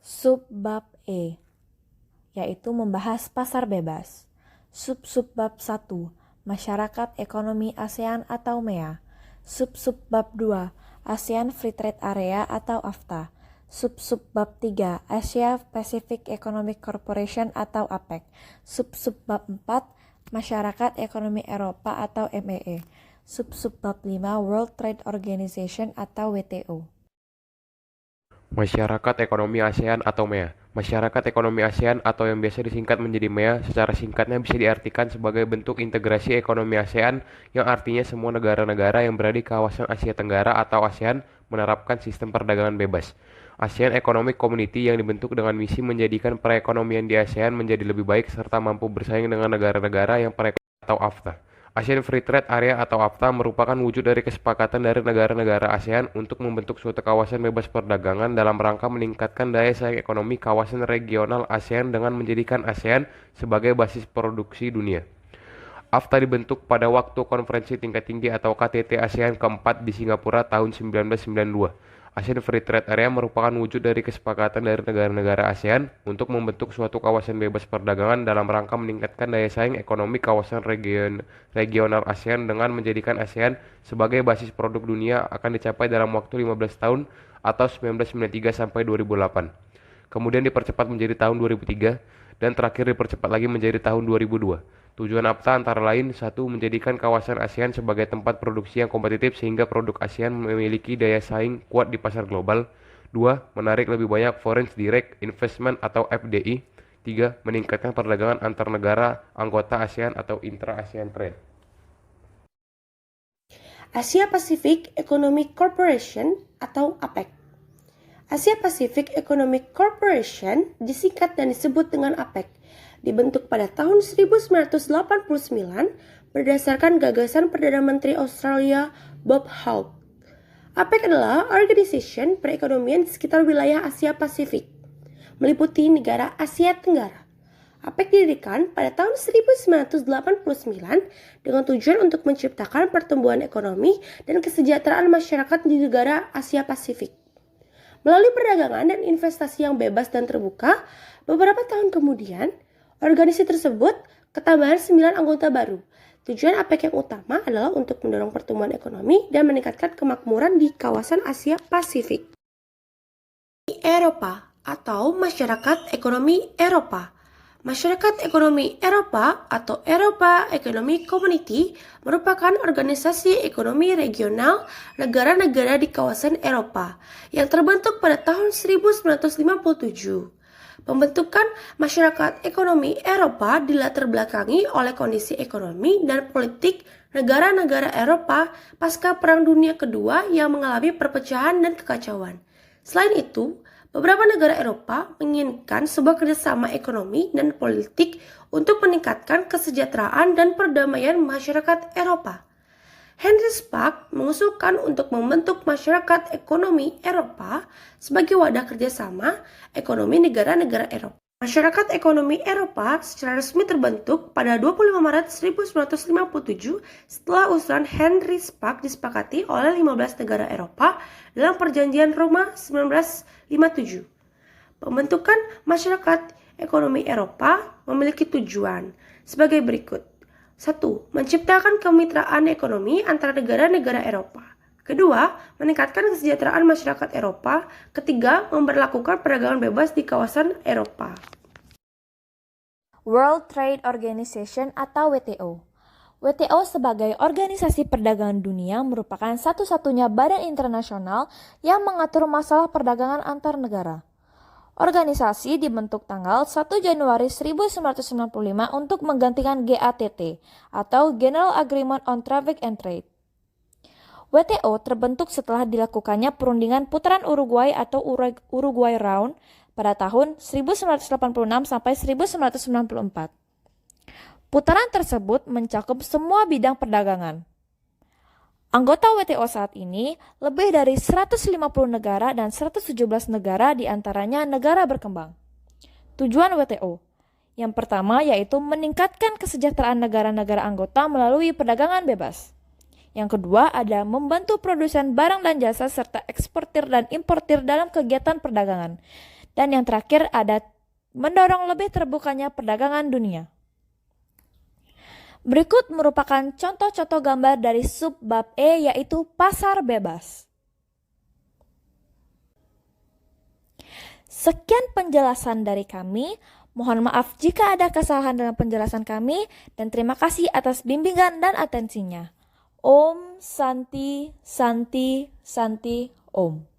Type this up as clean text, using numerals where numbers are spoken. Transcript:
Subbab E, yaitu membahas pasar bebas. Subbab 1, Masyarakat Ekonomi ASEAN atau MEA. Subbab 2, ASEAN Free Trade Area atau AFTA. Subbab 3, Asia Pacific Economic Corporation atau APEC. Subbab 4, Masyarakat Ekonomi Eropa atau MEE. Subbab 5, World Trade Organization atau WTO. Masyarakat Ekonomi ASEAN atau MEA. Masyarakat Ekonomi ASEAN atau yang biasa disingkat menjadi MEA secara singkatnya bisa diartikan sebagai bentuk integrasi ekonomi ASEAN yang artinya semua negara-negara yang berada di kawasan Asia Tenggara atau ASEAN menerapkan sistem perdagangan bebas. ASEAN Economic Community yang dibentuk dengan misi menjadikan perekonomian di ASEAN menjadi lebih baik serta mampu bersaing dengan negara-negara yang perekonomian atau AFTA. ASEAN Free Trade Area atau AFTA merupakan wujud dari kesepakatan dari negara-negara ASEAN untuk membentuk suatu kawasan bebas perdagangan dalam rangka meningkatkan daya saing ekonomi kawasan regional ASEAN dengan menjadikan ASEAN sebagai basis produksi dunia. AFTA dibentuk pada waktu konferensi tingkat tinggi atau KTT ASEAN keempat di Singapura tahun 1992. ASEAN Free Trade Area merupakan wujud dari kesepakatan dari negara-negara ASEAN untuk membentuk suatu kawasan bebas perdagangan dalam rangka meningkatkan daya saing ekonomi kawasan regional ASEAN dengan menjadikan ASEAN sebagai basis produk dunia akan dicapai dalam waktu 15 tahun atau 1993 sampai 2008. Kemudian dipercepat menjadi tahun 2003 dan terakhir dipercepat lagi menjadi tahun 2002. Tujuan AFTA antara lain: 1. Menjadikan kawasan ASEAN sebagai tempat produksi yang kompetitif sehingga produk ASEAN memiliki daya saing kuat di pasar global. 2. Menarik lebih banyak Foreign Direct Investment atau FDI. 3. Meningkatkan perdagangan antar negara anggota ASEAN atau intra-ASEAN trade. Asia Pacific Economic Corporation atau APEC. Asia Pacific Economic Corporation disingkat dan disebut dengan APEC. Dibentuk pada tahun 1989 berdasarkan gagasan Perdana Menteri Australia Bob Hawke. APEC adalah organisasi perekonomian di sekitar wilayah Asia Pasifik, meliputi negara Asia Tenggara. APEC didirikan pada tahun 1989 dengan tujuan untuk menciptakan pertumbuhan ekonomi dan kesejahteraan masyarakat di negara Asia Pasifik. Melalui perdagangan dan investasi yang bebas dan terbuka, beberapa tahun kemudian, organisasi tersebut ketambahan 9 anggota baru. Tujuan APEC yang utama adalah untuk mendorong pertumbuhan ekonomi dan meningkatkan kemakmuran di kawasan Asia Pasifik. Eropa atau Masyarakat Ekonomi Eropa. Masyarakat Ekonomi Eropa atau Eropa Economic Community merupakan organisasi ekonomi regional negara-negara di kawasan Eropa yang terbentuk pada tahun 1957. Pembentukan Masyarakat Ekonomi Eropa dilatar belakangi oleh kondisi ekonomi dan politik negara-negara Eropa pasca Perang Dunia Kedua yang mengalami perpecahan dan kekacauan. Selain itu, beberapa negara Eropa menginginkan sebuah kerjasama ekonomi dan politik untuk meningkatkan kesejahteraan dan perdamaian masyarakat Eropa. Henry Spaak mengusulkan untuk membentuk Masyarakat Ekonomi Eropa sebagai wadah kerjasama ekonomi negara-negara Eropa. Masyarakat Ekonomi Eropa secara resmi terbentuk pada 25 Maret 1957 setelah usulan Henry Spaak disepakati oleh 15 negara Eropa dalam Perjanjian Roma 1957. Pembentukan Masyarakat Ekonomi Eropa memiliki tujuan sebagai berikut. 1. Menciptakan kemitraan ekonomi antara negara-negara Eropa. Kedua, meningkatkan kesejahteraan masyarakat Eropa. Ketiga, memberlakukan perdagangan bebas di kawasan Eropa. World Trade Organization atau WTO. WTO sebagai organisasi perdagangan dunia merupakan satu-satunya badan internasional yang mengatur masalah perdagangan antar negara. Organisasi dibentuk tanggal 1 Januari 1995 untuk menggantikan GATT atau General Agreement on Traffic and Trade. WTO terbentuk setelah dilakukannya perundingan putaran Uruguay atau Uruguay Round pada tahun 1986 sampai 1994. Putaran tersebut mencakup semua bidang perdagangan. Anggota WTO saat ini lebih dari 150 negara dan 117 negara diantaranya negara berkembang. Tujuan WTO yang pertama yaitu meningkatkan kesejahteraan negara-negara anggota melalui perdagangan bebas. Yang kedua ada membantu produsen barang dan jasa serta eksportir dan importir dalam kegiatan perdagangan. Dan yang terakhir ada mendorong lebih terbukanya perdagangan dunia. Berikut merupakan contoh-contoh gambar dari subbab E, yaitu pasar bebas. Sekian penjelasan dari kami. Mohon maaf jika ada kesalahan dalam penjelasan kami, dan terima kasih atas bimbingan dan atensinya. Om Santi Santi Santi Om.